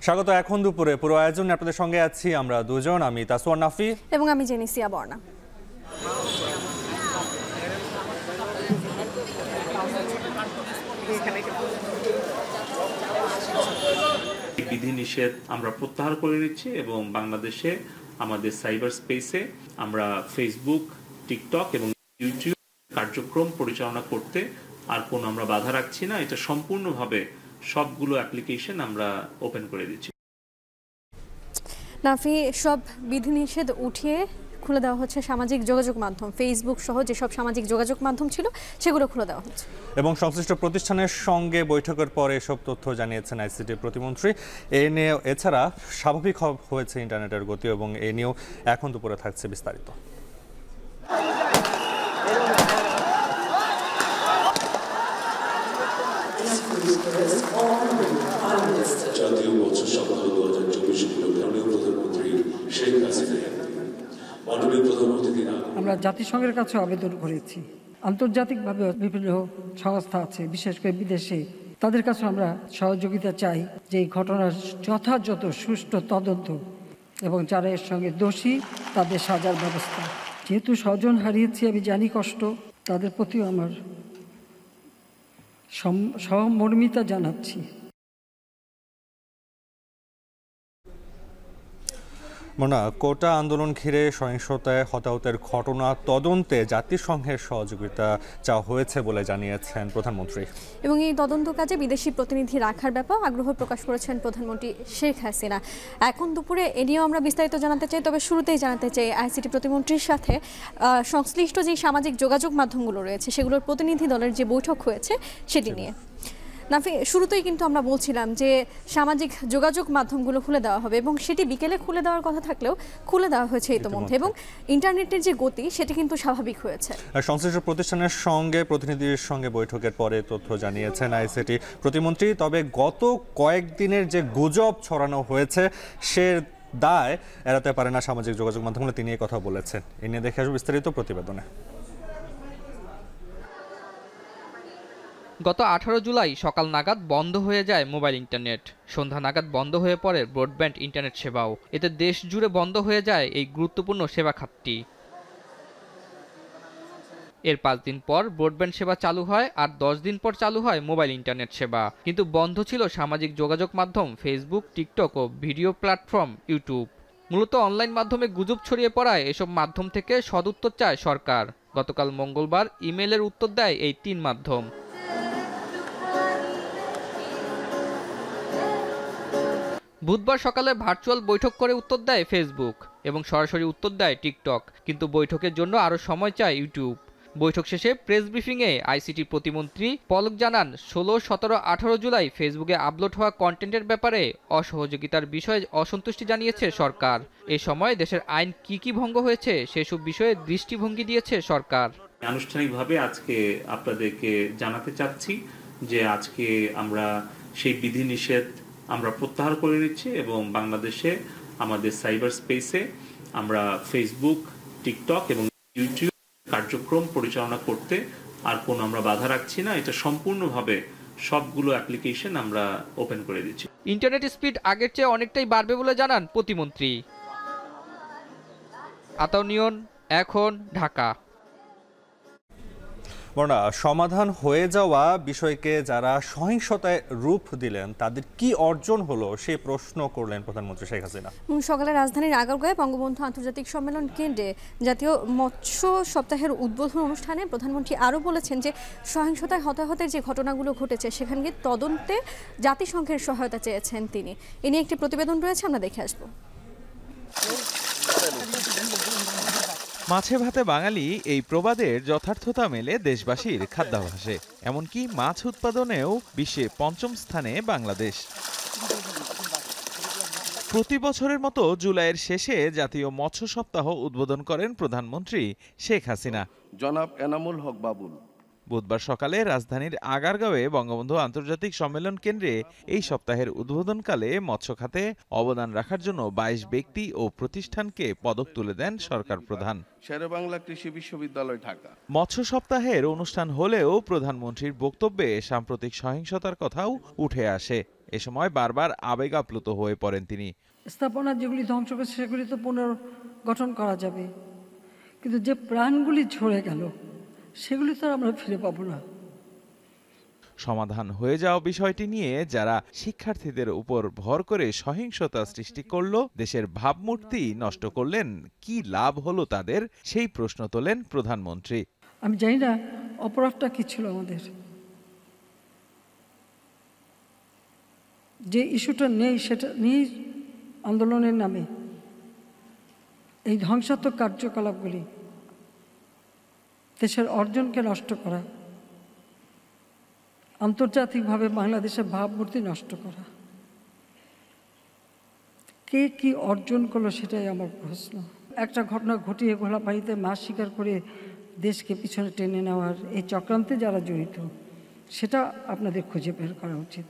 স্বাগত এখন দুপুরে পুরো আয়োজনে আপনাদের সঙ্গে আছি আমরা দুজন, আমি তাসওয়ার নাফি এবং আমি জেনিসিয়া বর্ণা। বিধিনিষেধ আমরা প্রত্যাহার করে নিচ্ছি এবং বাংলাদেশে আমাদের সাইবার স্পেসে আমরা ফেসবুক, টিকটক এবং ইউটিউব কার্যক্রম পরিচালনা করতে আর কোনো আমরা বাধা রাখছি না। এটা সম্পূর্ণভাবে সবগুলো অ্যাপ্লিকেশন আমরা ওপেন করে দিচ্ছি। নাফি, সব বিধিনিষেধ উঠিয়ে খুলে দেওয়া হচ্ছে সামাজিক যোগাযোগ মাধ্যম, ফেসবুক সহ যেসব সামাজিক যোগাযোগ মাধ্যম ছিল সেগুলো খুলে দেওয়া হচ্ছে এবং সংশ্লিষ্ট প্রতিষ্ঠানের সঙ্গে বৈঠকের পরে এসব তথ্য জানিয়েছেন আইসিটি প্রতিমন্ত্রী। এ নিয়ে এছাড়া স্বাভাবিক হয়েছে ইন্টারনেটের গতি এবং এ নিয়েও এখন দুপুরে থাকছে বিস্তারিত। জাতীয় মৎস্য সপ্তাহ 2024 মাননীয় প্রধানমন্ত্রী শেখ হাসিনা, মাননীয় প্রধানমন্ত্রী, আমরা জাতিসংঘের কাছে আবেদন করেছি। আন্তর্জাতিকভাবে বিভিন্ন সংস্থা আছে, বিশেষ করে বিদেশে, তাদের কাছে আমরা সহযোগিতা চাই যে এই ঘটনার যথাযথ সুষ্ঠু তদন্ত এবং যারা এর সঙ্গে দোষী তাদের সাজার ব্যবস্থা। যেহেতু স্বজন হারিয়েছি, আমি জানি কষ্ট, তাদের প্রতিও আমার সহমর্মিতা জানাচ্ছি। কোটা আন্দোলন ঘিরে সহিংসতায় হতাহতের ঘটনা তদন্তে জাতিসংঘের সহযোগিতা চাওয়া হয়েছে বলে জানিয়েছেন প্রধানমন্ত্রী। এবং এই তদন্ত কাজে বিদেশি প্রতিনিধি রাখার ব্যাপারে আগ্রহ প্রকাশ করেছেন প্রধানমন্ত্রী শেখ হাসিনা। এখন দুপুরে এ নিয়েও আমরা বিস্তারিত জানাতে চাই, তবে শুরুতেই জানাতে চাই আইসিটি প্রতিমন্ত্রীর সাথে সংশ্লিষ্ট যে সামাজিক যোগাযোগ মাধ্যমগুলো রয়েছে সেগুলোর প্রতিনিধি দলের যে বৈঠক হয়েছে সেটি নিয়ে। নাফি, শুরুতেই কিন্তু আমরা বলছিলাম যে সামাজিক যোগাযোগ মাধ্যমগুলো খুলে দেওয়া হবে এবং সেটি বিকেলে খুলে দেওয়ার কথা থাকলেও খুলে দেওয়া হয়েছে ইতিমধ্যে, এবং ইন্টারনেটের যে গতি সেটি কিন্তু স্বাভাবিক হয়েছে। সংশ্লিষ্ট প্রতিষ্ঠানের সঙ্গে প্রতিনিধির সঙ্গে বৈঠকের পরে তথ্য জানিয়েছেন আইসিটি প্রতিমন্ত্রী। তবে গত কয়েকদিনের যে গুজব ছড়ানো হয়েছে সে দায় এড়াতে পারে না সামাজিক যোগাযোগ মাধ্যমগুলো, তিনি এই কথা বলেছেন। এ নিয়ে দেখে আসবো বিস্তারিত প্রতিবেদনে। গত 18 জুলাই সকাল নাগাদ বন্ধ হয়ে যায় মোবাইল ইন্টারনেট। সন্ধ্যা নাগাদ বন্ধ হয়ে পড়ে ব্রডব্যান্ড ইন্টারনেট সেবাও। এতে দেশ জুড়ে বন্ধ হয়ে যায় এই গুরুত্বপূর্ণ সেবা খাতটি। এর 5 দিন পর ব্রডব্যান্ড সেবা চালু হয় আর 10 দিন পর চালু হয় মোবাইল ইন্টারনেট সেবা। কিন্তু বন্ধ ছিল সামাজিক যোগাযোগ মাধ্যম ফেসবুক, টিকটক ও ভিডিও প্ল্যাটফর্ম ইউটিউব। মূলত অনলাইন মাধ্যমে গুজব ছড়িয়ে পড়ায় এসব মাধ্যম থেকে সদুত্তর চায় সরকার। গতকাল মঙ্গলবার ইমেইলের উত্তর দেয় এই 3 মাধ্যম। বুধবার সকালে ভার্চুয়াল বৈঠক করে উত্তর দেয় ফেসবুক এবং সরাসরি উত্তর দেয় টিকটক, কিন্তু বৈঠকের জন্য আরও সময় চায় ইউটিউব। বৈঠক শেষে প্রেস ব্রিফিংয়ে আইসিটি প্রতিমন্ত্রী পলক জানান, 16, 17, 18 জুলাই ফেসবুকে আপলোড হওয়া কন্টেন্টের ব্যাপারে অসহযোগিতার বিষয়ে অসন্তুষ্টি জানিয়েছে সরকার। এ সময় দেশের আইন কি ভঙ্গ হয়েছে সেসব বিষয়ে দৃষ্টিভঙ্গি দিয়েছে সরকার। আনুষ্ঠানিকভাবে আজকে আপনাদেরকে জানাতে চাচ্ছি যে আজকে আমরা সেই বিধিনিষেধ আমরা প্রত্যাহার করে নিচ্ছি এবং বাংলাদেশে আমাদের সাইবার স্পেসে আমরা ফেসবুক, টিকটক এবং ইউটিউব কার্যক্রম পরিচালনা করতে আর কোনো আমরা বাধা রাখছি না। এটা সম্পূর্ণভাবে সবগুলো অ্যাপ্লিকেশন আমরা ওপেন করে দিচ্ছি। ইন্টারনেট স্পিড আগের চেয়ে অনেকটাই বাড়বে বলে জানান প্রতিমন্ত্রী। আতাউনিয়ন, এখন, ঢাকা। সমাধান হয়ে যাওয়া বিষয়কে যারা সহিংসতায় রূপ দিলেন তাদের কি অর্জন হলো সেই প্রশ্ন করলেন প্রধানমন্ত্রী শেখ হাসিনা। সকালে রাজধানীর আগারগাঁওয়ে বঙ্গবন্ধু আন্তর্জাতিক সম্মেলন কেন্দ্রে জাতীয় মৎস্য সপ্তাহের উদ্বোধন অনুষ্ঠানে প্রধানমন্ত্রী আরও বলেছেন যে সহিংসতায় হতাহতের যে ঘটনাগুলো ঘটেছে সেখানে তদন্তে জাতিসংঘের সহায়তা চেয়েছেন তিনি। এ নিয়ে একটি প্রতিবেদন রয়েছে, আমরা দেখে আসবো। মাছে ভাতে বাঙালি এই প্রবাদের যথার্থতা মেলে দেশবাসীর খাদ্যাভ্যাসে। এমনকি মাছ উৎপাদনেও বিশ্বে 5ম স্থানে বাংলাদেশ। প্রতি বছরের মতো জুলাইয়ের শেষে জাতীয় মৎস্য সপ্তাহ উদ্বোধন করেন প্রধানমন্ত্রী শেখ হাসিনা। জনাব এনামুল হক বাবুল বুধবার সকালে রাজধানীর আগারগাঁওয়ে বঙ্গবন্ধু আন্তর্জাতিক সম্মেলন কেন্দ্রে এই সপ্তাহের উদ্বোধনকালে মৎস্য খাতে অবদান রাখার জন্য ২২ ব্যক্তি ও প্রতিষ্ঠানকে পদক তুলে দেন সরকার প্রধান। শেরেবাংলা কৃষি বিশ্ববিদ্যালয়, ঢাকা। মৎস্য সপ্তাহের অনুষ্ঠান হলেও প্রধানমন্ত্রীর বক্তব্যে সাম্প্রতিক সহিংসতার কথাও উঠে আসে। এ সময় বারবার আবেগ আপ্লুত হয়ে পড়েন তিনি। স্থাপনা যেগুলি ধ্বংস করছে সেগুলি তো পুনর্গঠন করা যাবে, কিন্তু যে প্রাণগুলি ঝরে গেল সেগুলি তো আমরা ফিরে পাবো না। সমাধান হয়ে যাওয়া বিষয়টি নিয়ে যারা শিক্ষার্থীদের উপর ভর করে সহিংসতা সৃষ্টি করল, দেশের ভাবমূর্তি নষ্ট করলেন, কি লাভ হলো তাদের, সেই প্রশ্ন তোলেন প্রধানমন্ত্রী। আমি জানি না অপরাধটা কি ছিল আমাদের, যে ইস্যুটা নেই সেটা নিয়ে আন্দোলনের নামে এই ধ্বংসাত্মক কার্যকলাপগুলি, দেশের অর্জনকে নষ্ট করা, আন্তর্জাতিকভাবে বাংলাদেশের ভাবমূর্তি নষ্ট করা, কে কি অর্জন করলো সেটাই আমার প্রশ্ন। একটা ঘটনা ঘটিয়ে ঘোলাপানিতে মাছ শিকার করে দেশকে পিছনে টেনে নেওয়ার এই চক্রান্তে যারা জড়িত, সেটা আপনাদের খুঁজে বের করা উচিত।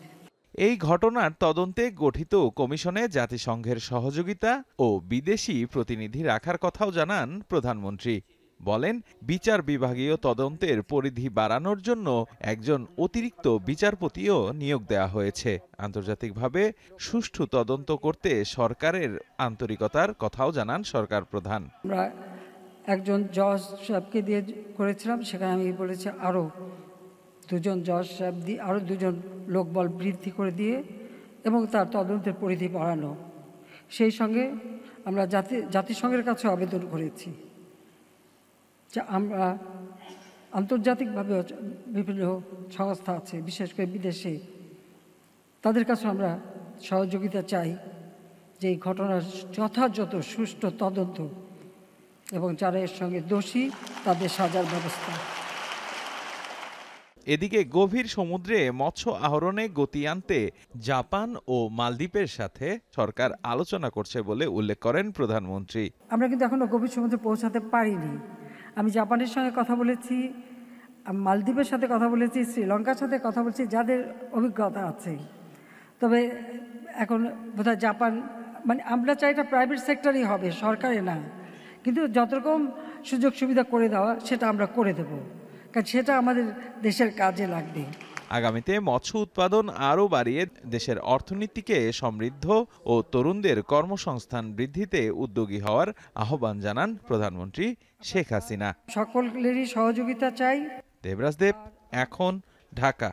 এই ঘটনার তদন্তে গঠিত কমিশনে জাতিসংঘের সহযোগিতা ও বিদেশি প্রতিনিধি রাখার কথাও জানান প্রধানমন্ত্রী। বলেন, বিচার বিভাগীয় তদন্তের পরিধি বাড়ানোর জন্য একজন অতিরিক্ত বিচারপতিও নিয়োগ দেওয়া হয়েছে। আন্তর্জাতিকভাবে সুষ্ঠু তদন্ত করতে সরকারের আন্তরিকতার কথাও জানান সরকার প্রধান। আমরা একজন জজ সাহেবকে দিয়ে করেছিলাম, সেখানে আমি বলেছি আরও দুজন জজ সাহেব দিয়ে, আরও দুজন লোকবল বৃদ্ধি করে দিয়ে এবং তার তদন্তের পরিধি বাড়ানো। সেই সঙ্গে আমরা জাতিসংঘের কাছে আবেদন করেছি যে আমরা আন্তর্জাতিকভাবে বিভিন্ন সংস্থা আছে, বিশেষ করে বিদেশে, তাদের কাছে আমরা সহযোগিতা চাই যে এই ঘটনার যথাযথ সুষ্ঠু তদন্ত এবং যারা এর সঙ্গে দোষী তাদের সাজার ব্যবস্থা। এদিকে গভীর সমুদ্রে মৎস্য আহরণে গতি আনতে জাপান ও মালদ্বীপের সাথে সরকার আলোচনা করছে বলে উল্লেখ করেন প্রধানমন্ত্রী। আমরা কিন্তু এখনো গভীর সমুদ্রে পৌঁছাতে পারিনি। আমি জাপানের সঙ্গে কথা বলেছি, মালদ্বীপের সাথে কথা বলেছি, শ্রীলঙ্কার সাথে কথা বলছি, যাদের অভিজ্ঞতা আছে। তবে এখন বোধহয় জাপান, মানে আমরা চাই এটা প্রাইভেট সেক্টরই হবে, সরকারে না, কিন্তু যত রকম সুযোগ সুবিধা করে দেওয়া সেটা আমরা করে দেব, কারণ সেটা আমাদের দেশের কাজে লাগবে। আগামীতে মৎস্য উৎপাদন আরও বাড়িয়ে দেশের অর্থনীতিকে সমৃদ্ধ ও তরুণদের কর্মসংস্থান বৃদ্ধিতে উদ্যোগী হওয়ার আহ্বান জানান প্রধানমন্ত্রী শেখ হাসিনা। সকলেরই সহযোগিতা চাই। দেবরাজ দেব, এখন, ঢাকা।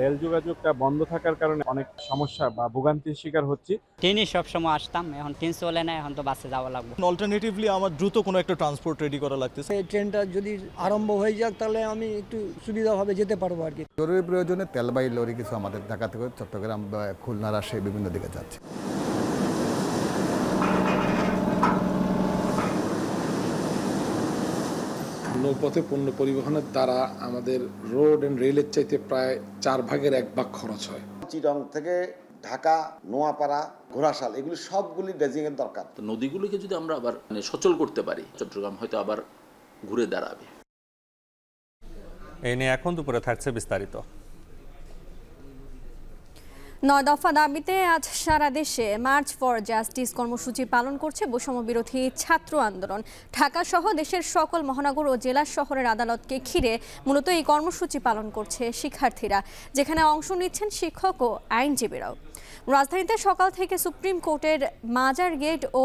রেল যোগাযোগটা বন্ধ থাকার কারণে অনেক সমস্যা বা ভোগান্তির শিকার হচ্ছি। ট্রেনে সবসময় আসতাম, এখন ট্রেন চলে না, এখন তো বাসে যাওয়া লাগবে। অল্টারনেটিভলি আমার দ্রুত কোনো একটা ট্রান্সপোর্ট রেডি করা লাগতেছে। এই ট্রেনটা যদি আরম্ভ হয়ে যাক তাহলে আমি একটু সুবিধাভাবে যেতে পারবো আর কি। জরুরি প্রয়োজনে তেলবাহী লরি কিছু আমাদের ঢাকা থেকে চট্টগ্রাম বা খুলনা, রাজশাহী বিভিন্ন দিকে যাচ্ছে। নৌপথে পণ্য পরিবহনের দ্বারা আমাদের রোড এন্ড রেলের চাইতে প্রায় 4 ভাগের 1 ভাগ খরচ হয়। চিটং থেকে ঢাকা, নোয়াপাড়া, ঘোড়াশাল, এগুলি সবগুলি ড্রেজিং এর দরকার। নদীগুলিকে যদি আমরা আবার সচল করতে পারি, চট্টগ্রাম হয়তো আবার ঘুরে দাঁড়াবে। এই নিয়ে এখন দুপুরে থাকছে বিস্তারিত। 9 দফা দাবিতে আজ সারা দেশে মার্চ ফর জাস্টিস কর্মসূচি পালন করছে বৈষম্য বিরোধী ছাত্র আন্দোলন। ঢাকা সহ দেশের সকল মহানগর ও জেলা শহরের আদালতকে ঘিরে মূলত এই কর্মসূচি পালন করছে শিক্ষার্থীরা, যেখানে অংশ নিচ্ছেন শিক্ষক ও আইনজীবীরাও। রাজধানীতে সকাল থেকে সুপ্রিম কোর্টের মাজার গেট ও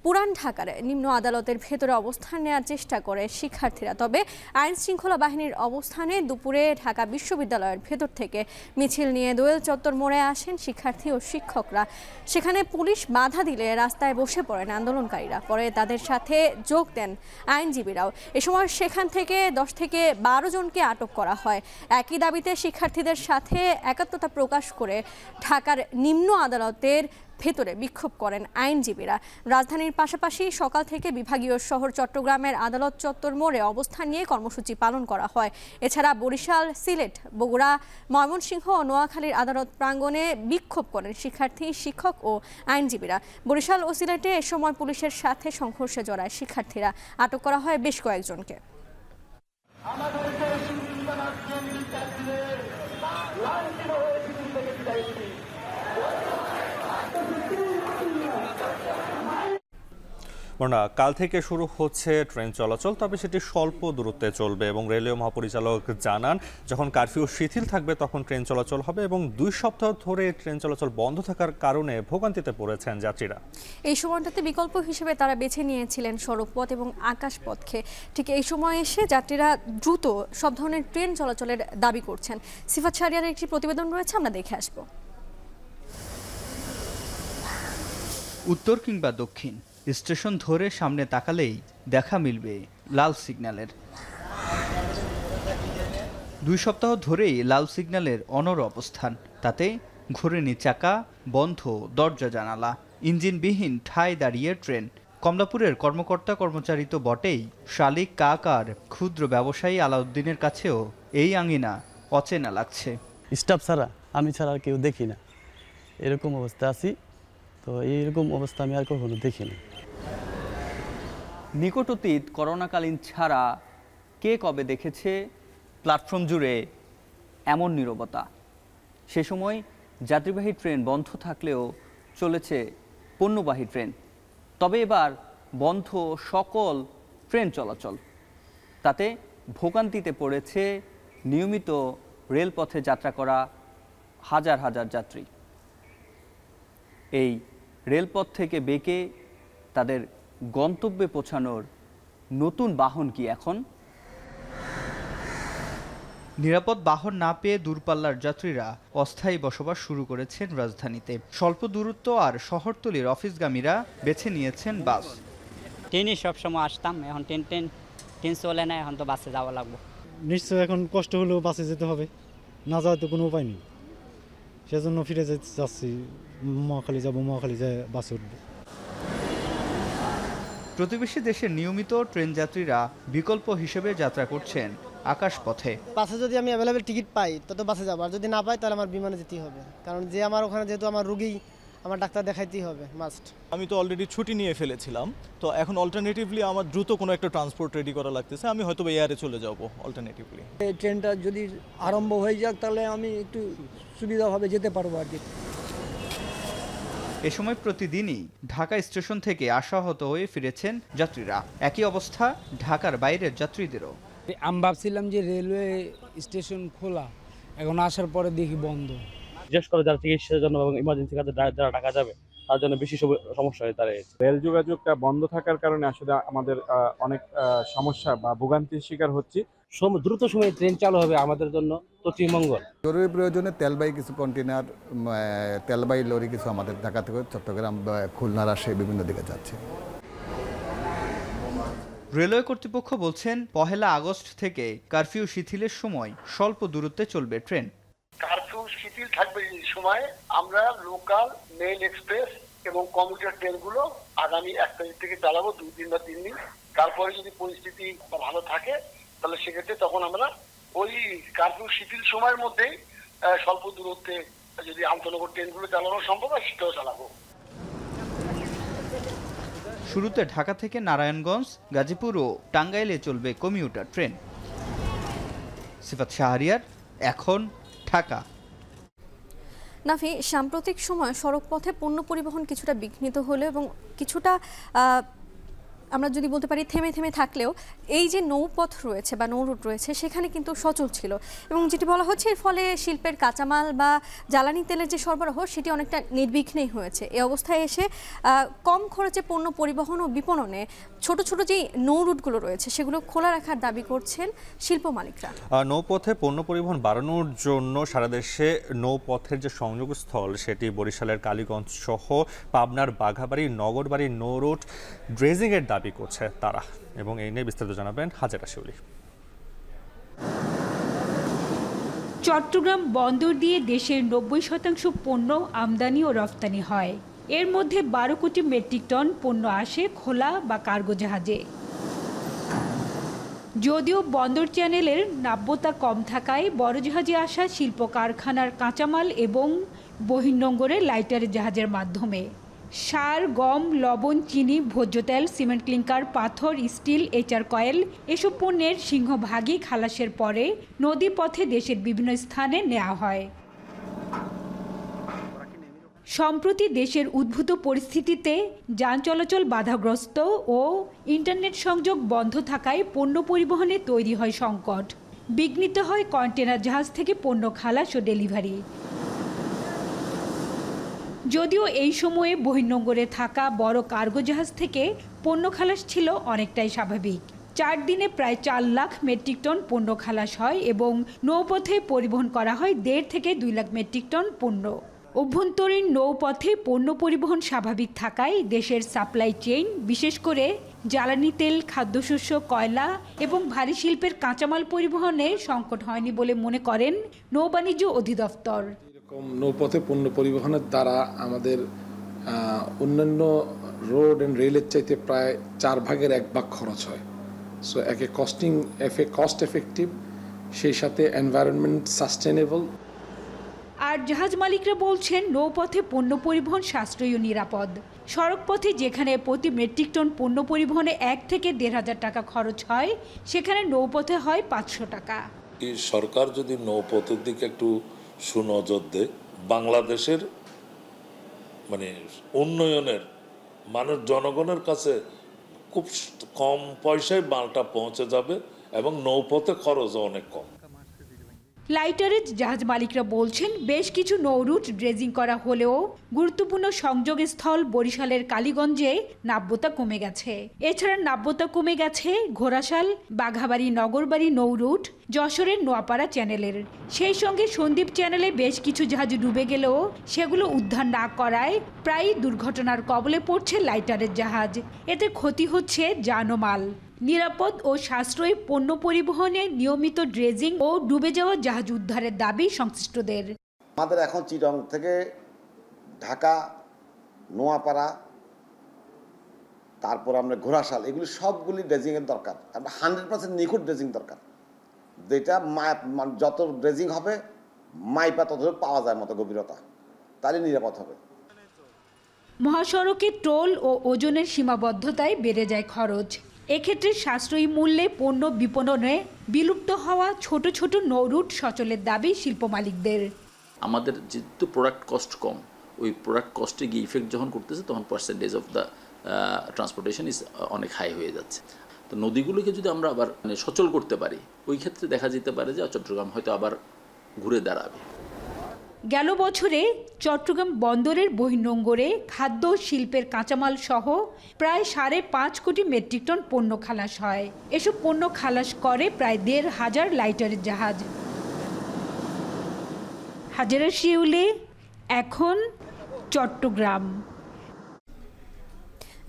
পুরান ঢাকার নিম্ন আদালতের ভেতরে অবস্থান নেওয়ার চেষ্টা করে শিক্ষার্থীরা। তবে আইন শৃঙ্খলা বাহিনীর অবস্থানে দুপুরে ঢাকা বিশ্ববিদ্যালয়ের ভেতর থেকে মিছিল নিয়ে দোয়েল চত্বর মোড়ে আসেন শিক্ষার্থী ও শিক্ষকরা। সেখানে পুলিশ বাধা দিলে রাস্তায় বসে পড়েন আন্দোলনকারীরা। পরে তাদের সাথে যোগ দেন আইনজীবীরাও। এ সময় সেখান থেকে 10 থেকে 12 জনকে আটক করা হয়। একই দাবিতে শিক্ষার্থীদের সাথে একাত্মতা প্রকাশ করে ঢাকার নিম্ন আদালতের ভেতরে বিক্ষোভ করেন আইনজীবীরা। রাজধানীর পাশাপাশি সকাল থেকে বিভাগীয় শহর চট্টগ্রামের আদালত চত্বর মোড়ে অবস্থান নিয়ে কর্মসূচি পালন করা হয়। এছাড়া বরিশাল, সিলেট, বগুড়া, ময়মনসিংহ ও নোয়াখালীর আদালত প্রাঙ্গণে বিক্ষোভ করেন শিক্ষার্থী, শিক্ষক ও আইনজীবীরা। বরিশাল ও সিলেটে এ সময় পুলিশের সাথে সংঘর্ষে জড়ায় শিক্ষার্থীরা। আটক করা হয় বেশ কয়েকজনকে। কাল থেকে শুরু হচ্ছে ট্রেন চলাচল, তবে সেটি স্বল্প দূরত্বে চলবে এবং রেলওয়ে মহাপরিচালক জানান যখন কারফিউ শিথিল থাকবে তখন ট্রেন চলাচল হবে এবং 2 সপ্তাহ ধরে ট্রেন চলাচল বন্ধ থাকার কারণে ভোগান্তিতে পড়েছেন যাত্রীরা। এই সময়টাতে বিকল্প হিসেবে তারা বেছে নিয়েছিলেন সড়কপথ এবং আকাশপথকে। ঠিক এই সময় এসে যাত্রীরা দ্রুত সব ধরনের ট্রেন চলাচলের দাবি করছেন। সিফাত শাহরিয়ারের একটি প্রতিবেদন রয়েছে, আমরা দেখে আসব। উত্তর কিংবা দক্ষিণ স্টেশন ধরে সামনে তাকালেই দেখা মিলবে লাল সিগন্যালের। 2 সপ্তাহ ধরেই লাল সিগন্যালের অনড় অবস্থান। তাতে ঘোরেনি চাকা, বন্ধ দরজা জানালা, ইঞ্জিনবিহীন ঠায় দাঁড়িয়ে ট্রেন। কমলাপুরের কর্মকর্তা কর্মচারী তো বটেই, শালিক কাকার ক্ষুদ্র ব্যবসায়ী আলাউদ্দিনের কাছেও এই আঙিনা অচেনা লাগছে। স্টাফ ছাড়া, আমি ছাড়া আর কেউ দেখি না, এরকম অবস্থা আছি। তো এইরকম অবস্থা আমি আর কখনো দেখিনি। নিকট অতীত করোনাকালীন ছাড়া কে কবে দেখেছে প্ল্যাটফর্ম জুড়ে এমন নীরবতা? সে সময় যাত্রীবাহী ট্রেন বন্ধ থাকলেও চলেছে পণ্যবাহী ট্রেন। তবে এবার বন্ধ সকল ট্রেন চলাচল। তাতে ভোগান্তিতে পড়েছে নিয়মিত রেলপথে যাত্রা করা হাজার হাজার যাত্রী। এই রেলপথ থেকে বেঁকে তাদের গন্তব্যে পৌঁছানোর নতুন বাহন কি এখন? নিরাপদ বাহন না পেয়ে দূরপাল্লার যাত্রীরা অস্থায়ী বসবাস শুরু করেছেন রাজধানীতে। স্বল্প দূরত্ব আর শহরতলির অফিসগামীরা বেছে নিয়েছেন বাস। ট্রেনে সবসময় আসতাম, এখন ট্রেন চলে না, এখন তো বাসে যাওয়া লাগবে। নিশ্চয় এখন কষ্ট হলেও বাসে যেতে হবে, না যাওয়ার তো কোনো উপায় নেই। সেজন্য ফিরে যেতে চাচ্ছি, মহাখালী যাবো, মহাখালী যায় বাসে উঠবো। প্রতিবেশী দেশের নিয়মিত ট্রেন যাত্রীরা বিকল্প হিসেবে যাত্রা করছেন আকাশপথে। বাসে যদি আমি অ্যাভেলেবেল টিকিট পাই তো বাসে যাবো, আর যদি না পাই তাহলে আমার বিমানে যেতেই হবে, কারণ যে আমার ওখানে যেহেতু আমার রোগী, আমার ডাক্তার দেখাইতেই হবে মাস্ট। আমি তো অলরেডি ছুটি নিয়ে ফেলেছিলাম, তো এখন অল্টারনেটিভলি আমার দ্রুত কোনো একটা ট্রান্সপোর্ট রেডি করা লাগতেছে, আমি হয়তো এয়ারে চলে যাব অল্টারনেটিভলি। এই ট্রেনটা যদি আরম্ভ হয়ে যাক তাহলে আমি একটু সুবিধাভাবে যেতে পারবো আর কি। এ সময় প্রতিদিনই ঢাকা স্টেশন থেকে আশাহত হয়ে ফিরেছেন যাত্রীরা। একই অবস্থা ঢাকার বাইরের যাত্রীদেরও। আমি ভাবছিলাম যে রেলওয়ে স্টেশন খোলা, এখন আসার পরে দেখি বন্ধ। বিশেষ করে যারা চিকিৎসার জন্য এবং ইমার্জেন্সি কাজে যারা ঢাকা যাবে তার জন্য বেশি সমস্যা হয়ে দাঁড়িয়েছে। রেল যোগাযোগটা বন্ধ থাকার কারণে আসলে আমাদের অনেক সমস্যা বা ভোগান্তির শিকার হচ্ছি। দ্রুত সময়ে ট্রেন চালু হবে আমাদের জন্য অতি মঙ্গল। জরুরি প্রয়োজনে তেলবাহী কিছু কন্টেনার, তেলবাহী লরি কিছু আমাদের ঢাকা থেকে চট্টগ্রাম, খুলনা, রাজশাহী বিভিন্ন দিকে যাচ্ছে। রেলওয়ে কর্তৃপক্ষ বলছেন 1 আগস্ট থেকে কারফিউ শিথিলের সময় স্বল্প দূরত্বে চলবে ট্রেন। কারফিউ শিথিল থাকবে এই সময় আমরা লোকাল, মেল এক্সপ্রেস এবং কমিউটার ট্রেনগুলো আগামী 1 তারিখ থেকে চালাবো, 2 দিন বা 3 দিন। তারপরে যদি পরিস্থিতি ভালো থাকে তাহলে সেক্ষেত্রে তখন আমরা ওই কারফিউ শিথিল সময়ের মধ্যেই স্বল্প দূরত্বে যদি আন্তনগর ট্রেনগুলো চালানো সম্ভব হয় সেটাও চালাবো। শুরুতে ঢাকা থেকে নারায়ণগঞ্জ, গাজীপুর ও টাঙ্গাইলে চলবে কমিউটার ট্রেন। সিফাত শাহরিয়ার, এখন ঢাকা। নাফি, সাম্প্রতিক সময় সড়কপথে পণ্য পরিবহন কিছুটা বিঘ্নিত হলেও এবং কিছুটা আমরা যদি বলতে পারি থেমে থেমে থাকলেও এই যে নৌপথ রয়েছে বা নৌরুট রয়েছে সেখানে কিন্তু সচল ছিল এবং যেটি বলা হচ্ছে এর ফলে শিল্পের কাঁচামাল বা জ্বালানি তেলের যে সরবরাহ সেটি অনেকটা নির্বিঘ্নেই হয়েছে। এই অবস্থায় এসে কম খরচে পণ্য পরিবহন ও বিপণনে ছোট ছোট যে নৌরুটগুলো রয়েছে সেগুলো খোলা রাখার দাবি করছেন শিল্প মালিকরা। নৌপথে পণ্য পরিবহন বাড়ানোর জন্য সারা দেশে নৌপথের যে সংযোগস্থল সেটি বরিশালের কালীগঞ্জ সহ পাবনার বাঘাবাড়ি, নগরবাড়ি নৌরুট ড্রেজিংয়ের দাবি করছে তারা এবং এই নিয়ে বিস্তারিত জানাবেন হাজেরা শিউলি। চট্টগ্রাম বন্দর দিয়ে দেশের 90% পণ্য আমদানি ও রফতানি হয়। এর মধ্যে 12 কোটি মেট্রিক টন পণ্য আসে খোলা বা কার্গো জাহাজে। যদিও বন্দর চ্যানেলের নাব্যতা কম থাকায় বড় জাহাজে আসা শিল্প কারখানার কাঁচামাল এবং বহির্নোঙরে লাইটার জাহাজের মাধ্যমে সার, গম, লবণ, চিনি, ভোজ্য তেল, সিমেন্ট ক্লিংকার, পাথর, স্টিল, HR কয়েল এসব পণ্যের সিংহভাগই খালাসের পরে নদীপথে দেশের বিভিন্ন স্থানে নেওয়া হয়। সম্প্রতি দেশের উদ্ভূত পরিস্থিতিতে যান চলাচল বাধাগ্রস্ত ও ইন্টারনেট সংযোগ বন্ধ থাকায় পণ্য পরিবহনে তৈরি হয় সংকট। বিঘ্নিত হয় কন্টেনার জাহাজ থেকে পণ্য খালাস ও ডেলিভারি। যদিও এই সময়ে বহির্নোঙরে থাকা বড় কার্গো জাহাজ থেকে পণ্য খালাস ছিল অনেকটাই স্বাভাবিক। 4 দিনে প্রায় 4 লাখ মেট্রিক টন পণ্য খালাস হয় এবং নৌপথে পরিবহন করা হয় 1.5 থেকে 2 লাখ মেট্রিক টন পণ্য। অভ্যন্তরীণ নৌপথে পণ্য পরিবহন স্বাভাবিক থাকায় দেশের সাপ্লাই চেইন, বিশেষ করে জ্বালানি তেল, খাদ্যশস্য, কয়লা এবং ভারী শিল্পের কাঁচামাল পরিবহনে সংকট হয়নি বলে মনে করেন নৌবাণিজ্য অধিদপ্তর। নৌপথে পণ্য পরিবহনের দ্বারা আমাদের অন্যান্য রোড অ্যান্ড রেলের চাইতে প্রায় 4 ভাগের 1 ভাগ খরচ হয়। সো একে কস্ট এফেক্টিভ, সেই সাথে এনভায়রনমেন্ট সাস্টেনেবল। আর জাহাজ মালিকরা বলছেন নৌপথে পণ্য পরিবহন সাশ্রয়ী ও নিরাপদ। সড়কপথে যেখানে প্রতি মেট্রিক টন পণ্য পরিবহনে 1 থেকে 1,500 টাকা খরচ হয়, সেখানে নৌপথে হয় 500 টাকা। সরকার যদি নৌপথের দিকে একটু সুনজর দেয়, বাংলাদেশের উন্নয়নের মানুষ জনগণের কাছে খুব কম পয়সায় মালটা পৌঁছে যাবে এবং নৌপথে খরচও অনেক কম। লাইটারেজ জাহাজ মালিকরা বলছেন বেশ কিছু নৌরুট ড্রেজিং করা হলেও গুরুত্বপূর্ণ সংযোগস্থল বরিশালের কালীগঞ্জে নাব্যতা কমে গেছে। এছাড়া নাব্যতা কমে গেছে ঘোড়াশাল, বাঘাবাড়ি, নগরবাড়ি নৌরুট, যশোরের নোয়াপাড়া চ্যানেলের। সেই সঙ্গে সন্দ্বীপ চ্যানেলে বেশ কিছু জাহাজ ডুবে গেলেও সেগুলো উদ্ধার না করায় প্রায়ই দুর্ঘটনার কবলে পড়ছে লাইটারের জাহাজ। এতে ক্ষতি হচ্ছে জানমাল। নিরাপদ ও সাশ্রয়ী পণ্য পরিবহনে নিয়মিত ড্রেজিং ও ডুবে যাওয়া জাহাজ উদ্ধারের দাবি সংশ্লিষ্টদের। আমাদের এখন চিটং থেকে ঢাকা, নোয়াপাড়া, তারপর আমরা ঘোড়াশাল, এগুলি সবগুলি ড্রেজিংয়ের দরকার। আমরা 100% নিখুঁত ড্রেজিং দরকার, যেটা যত ড্রেজিং হবে মাইপা তত পাওয়া যায় মতো গভীরতা, তাহলে নিরাপদ হবে। মহাসড়কে টোল ও ওজনের সীমাবদ্ধতায় বেড়ে যায় খরচ। এক্ষেত্রে সাশ্রয়ী মূল্যে পণ্য বিপণনে বিলুপ্ত হওয়া ছোট ছোট নৌরুট সচলের দাবি শিল্প মালিকদের। আমাদের যেহেতু প্রোডাক্ট কস্ট কম, ওই প্রোডাক্ট কস্টে গিয়ে ইফেক্ট যখন করতেছে তখন percentage of the transportation is অনেক হাই হয়ে যাচ্ছে। তো নদীগুলোকে যদি আমরা আবার সচল করতে পারি, ওই ক্ষেত্রে দেখা যেতে পারে যে চট্টগ্রাম হয়তো আবার ঘুরে দাঁড়াবে। গেল বছরে চট্টগ্রাম বন্দরের বহির্নোঙরে খাদ্য শিল্পের কাঁচামাল সহ প্রায় 5.5 কোটি মেট্রিক টন পণ্য খালাস হয়। এসব পণ্য খালাস করে প্রায় 1,500 লাইটারের জাহাজ। হাজেরা শিউলি, এখন চট্টগ্রাম।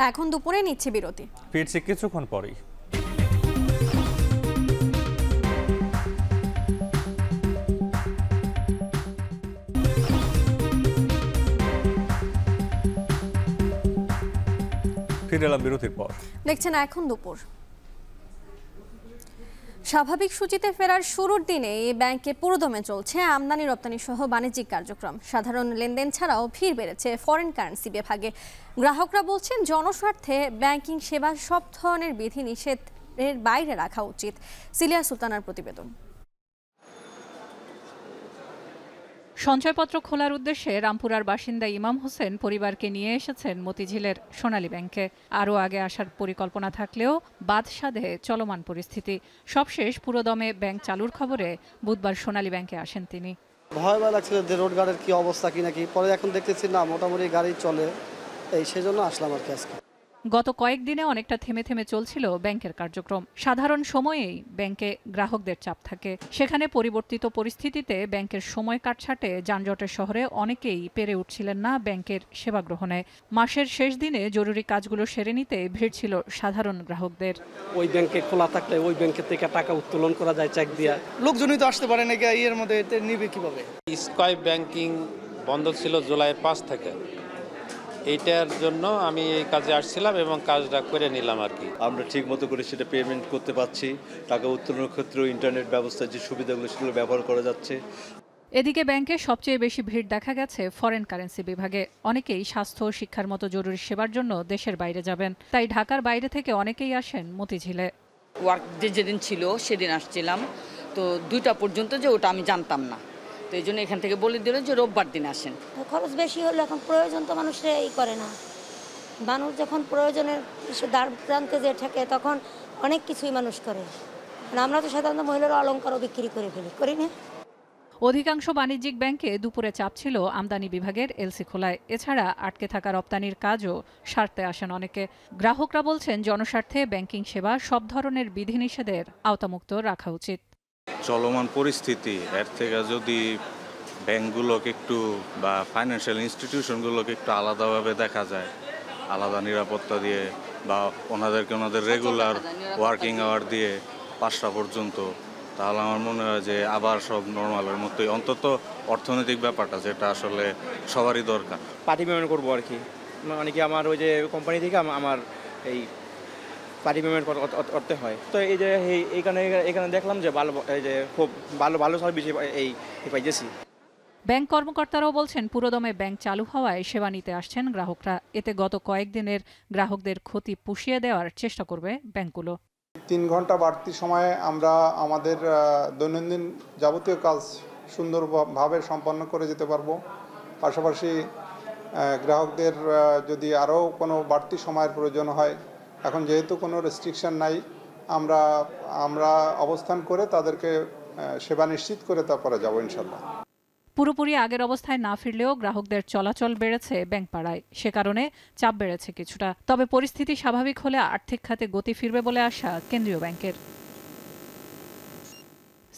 এখন দুপুরে নিচ্ছে বিরতি, ফিরছি কিছুক্ষণ পরেই। ফিরে এলাম বিরতির পর। দেখছেন এখন দুপুর। স্বাভাবিক সূচিতে ফেরার শুরুর দিনে ব্যাংকে পুরোদমে চলছে আমদানি রপ্তানি সহ বাণিজ্যিক কার্যক্রম। সাধারণ লেনদেন ছাড়াও ভিড় বেড়েছে ফরেন কারেন্সি বিভাগে। গ্রাহকরা বলছেন জনস্বার্থে ব্যাংকিং সেবা সব ধরনের বিধিনিষেধের বাইরে রাখা উচিত। সিলিয়া সুলতানার প্রতিবেদন। সঞ্চয়পত্র খোলার উদ্দেশ্যে রামপুরার বাসিন্দা ইমাম হোসেন পরিবারকে নিয়ে এসেছেন মতিঝিলের সোনালী ব্যাংকে। আরও আগে আসার পরিকল্পনা থাকলেও বাদসাধে চলমান পরিস্থিতি। সবশেষ পুরোদমে ব্যাংক চালুর খবরে বুধবার সোনালী ব্যাংকে আসেন তিনি। ভয় লাগছিল যে রোড গার্ডের কি অবস্থা কি নাকি, পরে এখন দেখতেছি না মোটামুটি গাড়ি চলে, সেজন্য আসলাম আর কি আজকে। গত কয়েকদিনে অনেকটা থেমে থেমে চলছিল ব্যাংকের কার্যক্রম। সাধারণ সময়েই ব্যাংকে গ্রাহকদের চাপ থাকে। সেখানে পরিবর্তিত পরিস্থিতিতে ব্যাংকের সময় কাটছাটে যানজটের শহরে অনেকেই পেরে উঠছিলেন না ব্যাংকের সেবা গ্রহণে। মাসের শেষ দিনে জরুরি কাজগুলো সেরে নিতে ভিড় ছিল সাধারণ গ্রাহকদের। ওই ব্যাংকে খোলা থাকলে ওই ব্যাংকের থেকে টাকা উত্তোলন করা যায় চেক দিয়া। লোকজনই তো আসতে পারে না, এর মধ্যে নিবে কিভাবে? স্কাই ব্যাংকিং বন্ধ ছিল জুলাই 5 থেকে, এইটার জন্য আমি এই কাজে আসছিলাম এবং কাজটা করে নিলাম আর কি। আমরা ঠিক মতো করে সেটা পেমেন্ট করতে পারছি, টাকা উত্তোলনের ক্ষেত্রেও ইন্টারনেট ব্যবস্থার যে সুবিধাগুলো সেগুলো ব্যবহার করা যাচ্ছে। এদিকে ব্যাংকে সবচেয়ে বেশি ভিড় দেখা গেছে ফরেন কারেন্সি বিভাগে। অনেকেই স্বাস্থ্য ও শিক্ষার মতো জরুরি সেবার জন্য দেশের বাইরে যাবেন, তাই ঢাকার বাইরে থেকে অনেকেই আসেন মতিঝিলে। ওয়ার্ক ডে যেদিন ছিল সেদিন আসছিলাম, তো 2টা পর্যন্ত যে ওটা আমি জানতাম না, তো এই জন্য এখান থেকে বলে দিল যে রোববার দিন আসেন। খরচ বেশি হলে এখন প্রয়োজন তো মানুষরা এই করে না, মানুষ যখন প্রয়োজনের দ্বার প্রান্তে যে থাকে তখন অনেক কিছুই মানুষ করে। আমরা তো সাধারণত মহিলারা অলংকারও বিক্রি করে ফেলি, করি না। অধিকাংশ বাণিজ্যিক ব্যাংকে দুপুরে চাপ ছিল আমদানি বিভাগের এলসি খোলায়। এছাড়া আটকে থাকা রপ্তানির কাজও সারতে আসেন অনেকে। গ্রাহকরা বলছেন জনস্বার্থে ব্যাংকিং সেবা সব ধরনের বিধিনিষেধের আওতামুক্ত রাখা উচিত। চলমান পরিস্থিতি, এর থেকে যদি ব্যাংকগুলোকে একটু বা ফাইন্যান্সিয়াল ইনস্টিটিউশনগুলোকে একটু আলাদাভাবে দেখা যায়, আলাদা নিরাপত্তা দিয়ে বা ওনাদের রেগুলার ওয়ার্কিং আওয়ার দিয়ে 5টা পর্যন্ত, তাহলে আমার মনে হয় যে আবার সব নর্মালের মতোই, অন্তত অর্থনৈতিক ব্যাপারটা যেটা আসলে সবারই দরকার। পার্টি পেমেন্ট করবো আর কি, মানে কি আমার ওই যে কোম্পানি থেকে আমার এই পার্টি পেমেন্ট করতে হয়, তো এই যে এখানে দেখলাম যে খুব ভালো সার্ভিস এই পাইতেছি। ব্যাংক কর্মকর্তারাও বলছেন পুরোদমে ব্যাংক চালু হওয়ায় সেবা নিতে আসছেন গ্রাহকরা। এতে গত কয়েকদিনের গ্রাহকদের ক্ষতি পুষিয়ে দেওয়ার চেষ্টা করবে ব্যাংকগুলো। 3 ঘন্টা বাড়তি সময়ে আমরা আমাদের দৈনন্দিন যাবতীয় কাজ সুন্দরভাবে সম্পন্ন করে যেতে পারবো। পাশাপাশি গ্রাহকদের যদি আরও কোনো বাড়তি সময়ের প্রয়োজন হয়, এখন যেহেতু কোনো রেস্ট্রিকশন নাই, আমরা অবস্থান করে তাদেরকে সেবা নিশ্চিত করে তারপরে যাবো ইনশাল্লাহ। পুরোপুরি আগের অবস্থায় না ফিরলেও গ্রাহকদের চলাচল বেড়েছে ব্যাংক পাড়ায়, সে কারণে চাপ বেড়েছে কিছুটা। তবে পরিস্থিতি স্বাভাবিক হলে আর্থিক খাতে গতি ফিরবে বলে আশা কেন্দ্রীয় ব্যাংকের।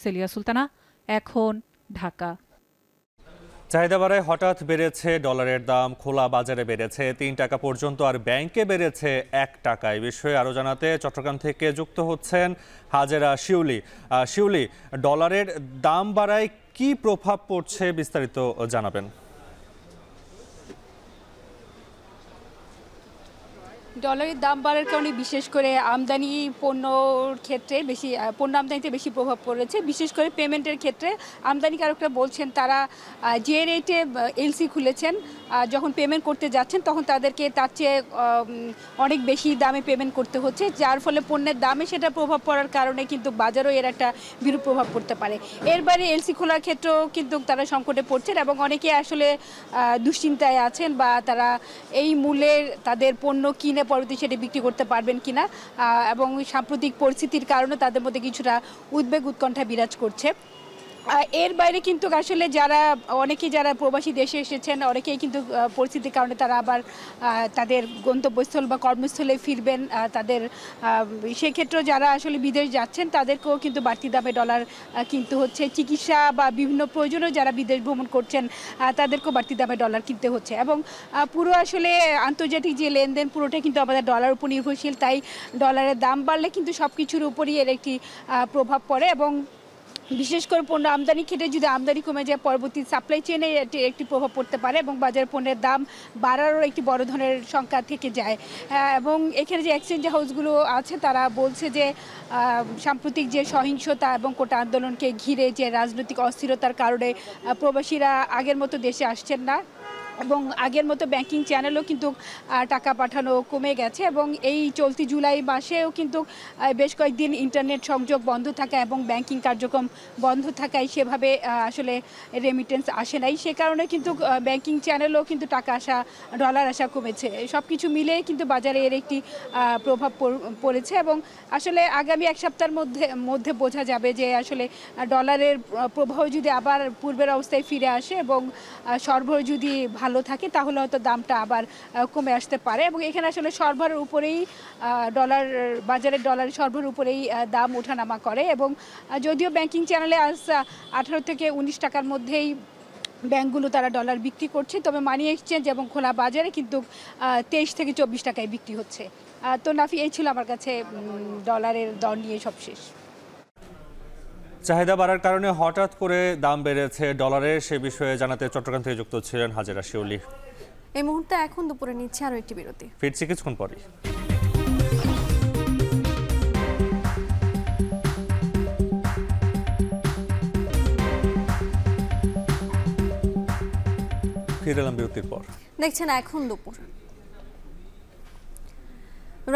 সেলিয়া সুলতানা, এখন, ঢাকা। চাহিদা বাড়ায় হঠাৎ বেড়েছে ডলারের দাম, খোলা বাজারে বেড়েছে 3 টাকা পর্যন্ত, আর ব্যাংকে বেড়েছে 1 টাকা। এই বিষয়ে আরও জানাতে চট্টগ্রাম থেকে যুক্ত হচ্ছেন হাজেরা শিউলি। শিউলি, ডলারের দাম বাড়ায় কি প্রভাব পড়ছে বিস্তারিত জানাবেন। ডলারের দাম বাড়ার কারণে বিশেষ করে আমদানি পণ্যর ক্ষেত্রে পণ্য আমদানিতে বেশি প্রভাব পড়েছে। বিশেষ করে পেমেন্টের ক্ষেত্রে আমদানিকারকরা বলছেন তারা যে রেটে এলসি খুলেছেন, যখন পেমেন্ট করতে যাচ্ছেন তখন তাদেরকে তার চেয়ে অনেক বেশি দামে পেমেন্ট করতে হচ্ছে, যার ফলে পণ্যের দামে সেটা প্রভাব পড়ার কারণে কিন্তু বাজারও এর একটা বিরূপ প্রভাব পড়তে পারে। এর বাইরে এলসি খোলার ক্ষেত্রেও কিন্তু তারা সংকটে পড়ছেন এবং অনেকে আসলে দুশ্চিন্তায় আছেন বা তারা এই মূল্যের তাদের পণ্য কিনে পরবর্তী সেটা বিক্রি করতে পারবেন কিনা, এবং সাম্প্রতিক পরিস্থিতির কারণে তাদের মধ্যে কিছুটা উদ্বেগ উৎকণ্ঠা বিরাজ করছে। এর বাইরে কিন্তু আসলে অনেকেই যারা প্রবাসী দেশে এসেছেন, অনেকেই কিন্তু পরিস্থিতির কারণে তারা আবার তাদের গন্তব্যস্থল বা কর্মস্থলে ফিরবেন। তাদের সেক্ষেত্রেও যারা আসলে বিদেশ যাচ্ছেন তাদেরকেও কিন্তু বাড়তি দামে ডলার কিনতে হচ্ছে। চিকিৎসা বা বিভিন্ন প্রয়োজনেও যারা বিদেশ ভ্রমণ করছেন তাদেরকেও বাড়তি দামে ডলার কিনতে হচ্ছে, এবং পুরো আসলে আন্তর্জাতিক যে লেনদেন পুরোটাই কিন্তু আমাদের ডলার উপর নির্ভরশীল। তাই ডলারের দাম বাড়লে কিন্তু সব কিছুর উপরই এর একটি প্রভাব পড়ে, এবং বিশেষ করে পণ্য আমদানি ক্ষেত্রে যদি আমদানি কমে যায় পরবর্তী সাপ্লাই চেইনে একটি প্রভাব পড়তে পারে এবং বাজার পণ্যের দাম বাড়ারও একটি বড় ধরনের সংখ্যা থেকে যায়। এবং এখানে যে এক্সচেঞ্জ হাউসগুলো আছে তারা বলছে যে সাম্প্রতিক যে সহিংসতা এবং কোটা আন্দোলনকে ঘিরে যে রাজনৈতিক অস্থিরতার কারণে প্রবাসীরা আগের মতো দেশে আসছেন না, এবং আগের মতো ব্যাংকিং চ্যানেলও কিন্তু টাকা পাঠানো কমে গেছে, এবং এই চলতি জুলাই মাসেও কিন্তু বেশ কয়েকদিন ইন্টারনেট সংযোগ বন্ধ থাকা এবং ব্যাংকিং কার্যক্রম বন্ধ থাকায় সেভাবে আসলে রেমিটেন্স আসে নাই। সে কারণে কিন্তু ব্যাংকিং চ্যানেলও কিন্তু টাকা আসা, ডলার আসা কমেছে। সব কিছু মিলে কিন্তু বাজারে এর একটি প্রভাব পড়েছে, এবং আসলে আগামী 1 সপ্তাহের মধ্যে বোঝা যাবে যে আসলে ডলারের প্রভাব যদি আবার পূর্বের অবস্থায় ফিরে আসে এবং সরবরাহ যদি ভালো থাকে তাহলে হয়তো দামটা আবার কমে আসতে পারে, এবং এখানে আসলে সরবরাহের উপরেই বাজারের ডলার সরবরাহের উপরেই দাম ওঠানামা করে, এবং যদিও ব্যাংকিং চ্যানেলে আজ 18 থেকে 19 টাকার মধ্যেই ব্যাংকগুলো তারা ডলার বিক্রি করছে, তবে মানি এক্সচেঞ্জ এবং খোলা বাজারে কিন্তু 23 থেকে 24 টাকায় বিক্রি হচ্ছে। তো নাফি, এই ছিল আমার কাছে ডলারের দর নিয়ে সবশেষ। চাহিদা বাড়ার কারণে হঠাৎ করে দাম বেড়েছে ডলারের, সে বিষয়ে জানাতে চট্টগ্রাম থেকে যুক্ত ছিলেন হাজেরা শিউলি। এই মুহূর্তে এখন দুপুরে নিচ্ছে আরও একটি বিরতি, ফিরছি কিছুক্ষণ পরে। ফিরে এলাম বিরতির পর। দেখছেন এখন দুপুর।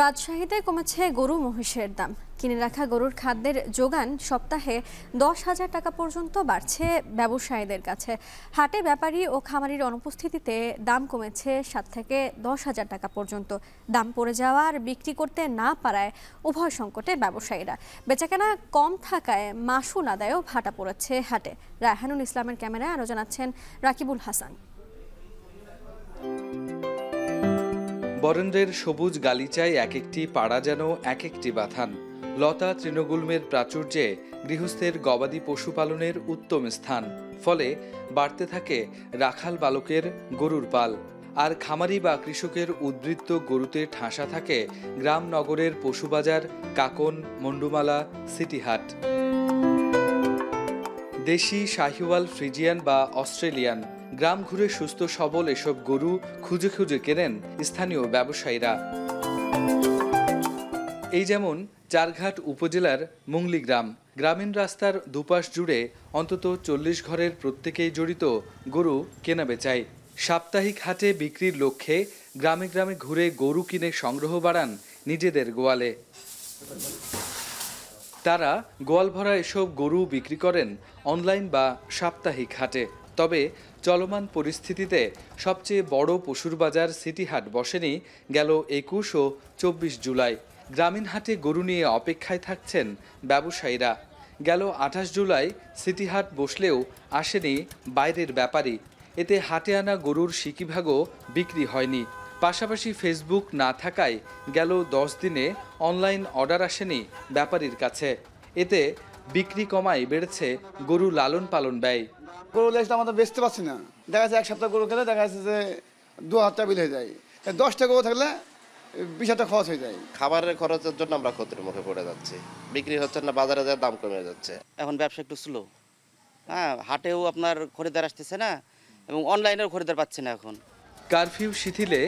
রাজশাহীতে কমেছে গরু মহিষের দাম। কিনে রাখা গরুর খাদ্যের যোগান সপ্তাহে 10,000 টাকা পর্যন্ত বাড়ছে ব্যবসায়ীদের কাছে। হাটে ব্যাপারী ও খামারির অনুপস্থিতিতে দাম কমেছে 7 থেকে 10,000 টাকা পর্যন্ত। দাম পড়ে যাওয়ার বিক্রি করতে না পারায় উভয় সংকটে ব্যবসায়ীরা। বেচাকেনা কম থাকায় মাসুল আদায়ও ভাটা পড়েছে হাটে। রায়হানুল ইসলামের ক্যামেরায় আরও জানাচ্ছেন রাকিবুল হাসান। বরেন্দ্রের সবুজ গালিচায় এক একটি পাড়া যেন এক একটি বাথান। লতা তৃণগুল্মের প্রাচুর্যে গৃহস্থের গবাদি পশুপালনের উত্তম স্থান। ফলে বাড়তে থাকে রাখাল বালকের গরুর পাল। আর খামারি বা কৃষকের উদ্বৃত্ত গরুতে ঠাসা থাকে গ্রাম নগরের পশুবাজার, কাকন, মন্ডুমালা, সিটিহাট। দেশি, শাহিওয়াল, ফ্রিজিয়ান বা অস্ট্রেলিয়ান গ্রাম ঘুরে সুস্থ সবল এসব গরু খুঁজে খুঁজে কেনেন স্থানীয় ব্যবসায়ীরা। এই যেমন চারঘাট উপজেলার মুংলি গ্রাম। গ্রামীণ রাস্তার দুপাশ জুড়ে অন্তত 40 ঘরের প্রত্যেকেই জড়িত গরু কেনাবেচায়। সাপ্তাহিক হাটে বিক্রির লক্ষ্যে গ্রামে গ্রামে ঘুরে গরু কিনে সংগ্রহ বাড়ান নিজেদের গোয়ালে। তারা গোয়াল ভরা এসব গরু বিক্রি করেন অনলাইন বা সাপ্তাহিক হাটে। তবে চলমান পরিস্থিতিতে সবচেয়ে বড় পশুর বাজার সিটিহাট বসেনি গেল 21 ও 24 জুলাই। গ্রামীণ হাটে গরু নিয়ে অপেক্ষায় থাকছেন ব্যবসায়ীরা। গেল 28 জুলাই সিটিহাট বসলেও আসেনি বাইরের ব্যাপারী। এতে হাটে আনা গরুর সিকিভাগও বিক্রি হয়নি। পাশাপাশি ফেসবুক না থাকায় গেল 10 দিনে অনলাইন অর্ডার আসেনি ব্যাপারীর কাছে। এতে বিক্রি কমায় বেড়েছে গরু লালন পালন ব্যয়। গরু লেজটা আমাদের বেচতে পারছি না। দেখা যাচ্ছে এক সপ্তাহ গরু খেলে দেখা যাচ্ছে যে 2,000 টাকা বিল হয়ে যায়। 10টা গরু থাকলে 20,000 টাকা খরচ হয়ে যায়। খাবারের খরচের জন্য আমরা ক্ষতির মুখে পড়ে যাচ্ছি। বিক্রি হচ্ছে না, বাজারে যায় দাম কমে যাচ্ছে। এখন ব্যবসা একটু স্লো। হ্যাঁ, হাটেও আপনার খরিদ্দার আসতেছে না এবং অনলাইনেও খরিদ্দার পাচ্ছে না এখন। কারফিউ শিথিলে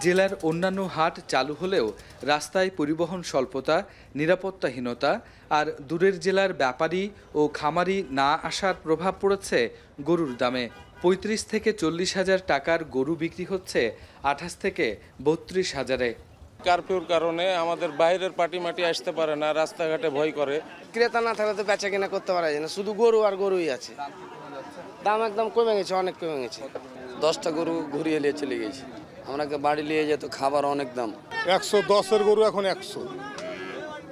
জেলার অন্যান্য হাট চালু হলেও রাস্তায় পরিবহন স্বল্পতা, নিরাপত্তাহীনতা আর দূরের জেলার ব্যাপারী ও খামারি না আসার প্রভাব পড়েছে গরুর দামে। 35 থেকে 40 হাজার টাকার গরু বিক্রি হচ্ছে 28 থেকে 32 হাজারে। কারফিউর কারণে আমাদের বাইরের পার্টি মাটি আসতে পারে না, রাস্তাঘাটে ভয় করে। ক্রেতা না থাকলে তো বেচা কেনা করতে পারা যায় না, শুধু গরু আর গরুই আছে। দাম একদম কমে গেছে, অনেক কমে গেছে। 10টা গরু ঘুরিয়ে নিয়ে চলে গেছি। আমাকে বাড়ি নিয়ে যেত, খাবার অনেক দাম। 110-এর গরু এখন 100,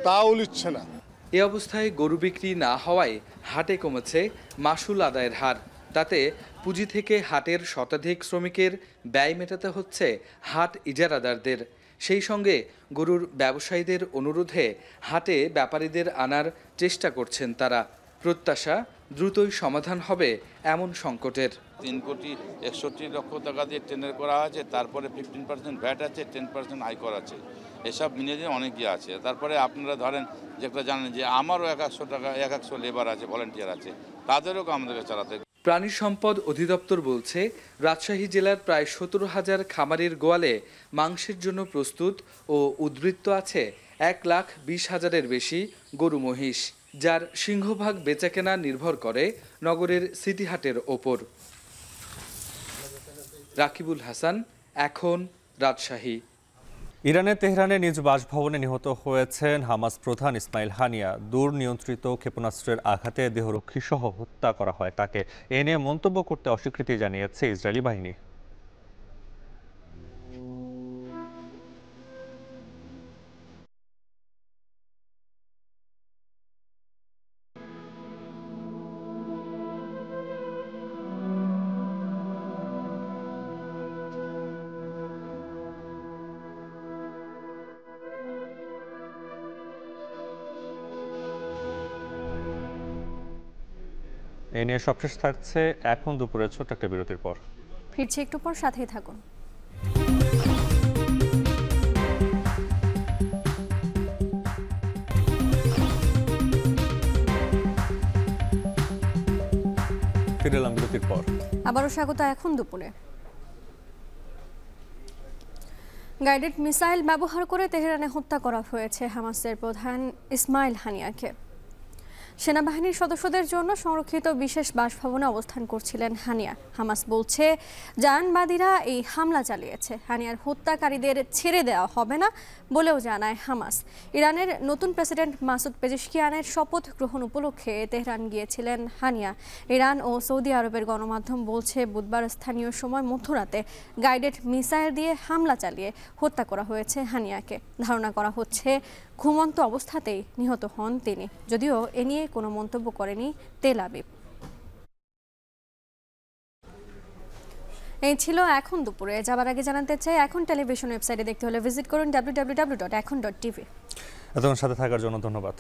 তাও লিচ্ছে না। এ অবস্থায় গরু বিক্রি না হওয়ায় হাটে কমেছে মাসুল আদায়ের হার। তাতে পুঁজি থেকে হাটের শতাধিক শ্রমিকের ব্যয় মেটাতে হচ্ছে হাট ইজারাদারদের। সেই সঙ্গে গরুর ব্যবসায়ীদের অনুরোধে হাটে ব্যাপারীদের আনার চেষ্টা করছেন তারা। প্রত্যাশা দ্রুতই সমাধান হবে এমন সংকটের। 3,61,00,000 টাকা দিয়ে টেন্ডার করা আছে, তারপরে 15% ভ্যাট আছে, 10% আয়কর আছে, এসব মিলিয়ে অনেক ইয়ে আছে। তারপরে আপনারা ধরেন যে একটা জানেন যে আমারও 100 টাকা 100 লেবার আছে, ভলেন্টিয়ার আছে, তাদেরও আমাদেরকে চালাতে। প্রাণী সম্পদ অধিদপ্তর বলছে রাজশাহী জেলার প্রায় 17,000 খামারের গোয়ালে মাংসের জন্য প্রস্তুত ও উদ্বৃত্ত আছে 1,20,000-এর বেশি গরু মহিষ, যার সিংহভাগ বেচাকেনা নির্ভর করে নগরের সিটিহাটের ওপর। রাকিবুল হাসান, এখন রাজশাহী। ইরানের তেহরানে নিজ বাসভবনে নিহত হয়েছেন হামাস প্রধান ইসমাইল হানিয়া। দুর্নিয়ন্ত্রিত ক্ষেপণাস্ত্রের আঘাতে দেহরক্ষী সহ হত্যা করা হয় তাকে। এ নিয়ে মন্তব্য করতে অস্বীকৃতি জানিয়েছে ইসরায়েলি বাহিনী। এ নিয়ে সবশেষ থাকছে এখন দুপুরে ছোট্ট একটা বিরতির পর। ফিরছি একটু পর, সাথেই থাকুন। ফিরে এলাম বিরতির পর। আবারও স্বাগত এখন দুপুরে। গাইডেড মিসাইল ব্যবহার করে তেহরানে হত্যা করা হয়েছে হামাসের প্রধান ইসমাইল হানিয়াকে। সেনাবাহিনীর সদস্যদের জন্য সংরক্ষিত বিশেষ বাসভবনে অবস্থান করছিলেন হানিয়া। হামাস বলছে জায়নবাদীরা এই হামলা চালিয়েছে। হানিয়ার হত্যাকারীদের ছেড়ে দেওয়া হবে না বলেও জানায় হামাস। ইরানের নতুন প্রেসিডেন্ট মাসুদ পেজেশকিয়ানের শপথ গ্রহণ উপলক্ষে তেহরান গিয়েছিলেন হানিয়া। ইরান ও সৌদি আরবের গণমাধ্যম বলছে বুধবার স্থানীয় সময় মধ্যরাতে গাইডেড মিসাইল দিয়ে হামলা চালিয়ে হত্যা করা হয়েছে হানিয়াকে। ধারণা করা হচ্ছে ঘুমন্ত অবস্থাতেই নিহত হন তিনি, যদিও এ নিয়ে কোনো মন্তব্য করেনি তেল আবিব। এই ছিল এখন দুপুরে। যাবার আগে জানাতে চাই, এখন টেলিভিশন ওয়েবসাইটে দেখতে হলে ভিজিট করুন www.এখন.tv। এতক্ষণ সাথে থাকার জন্য ধন্যবাদ।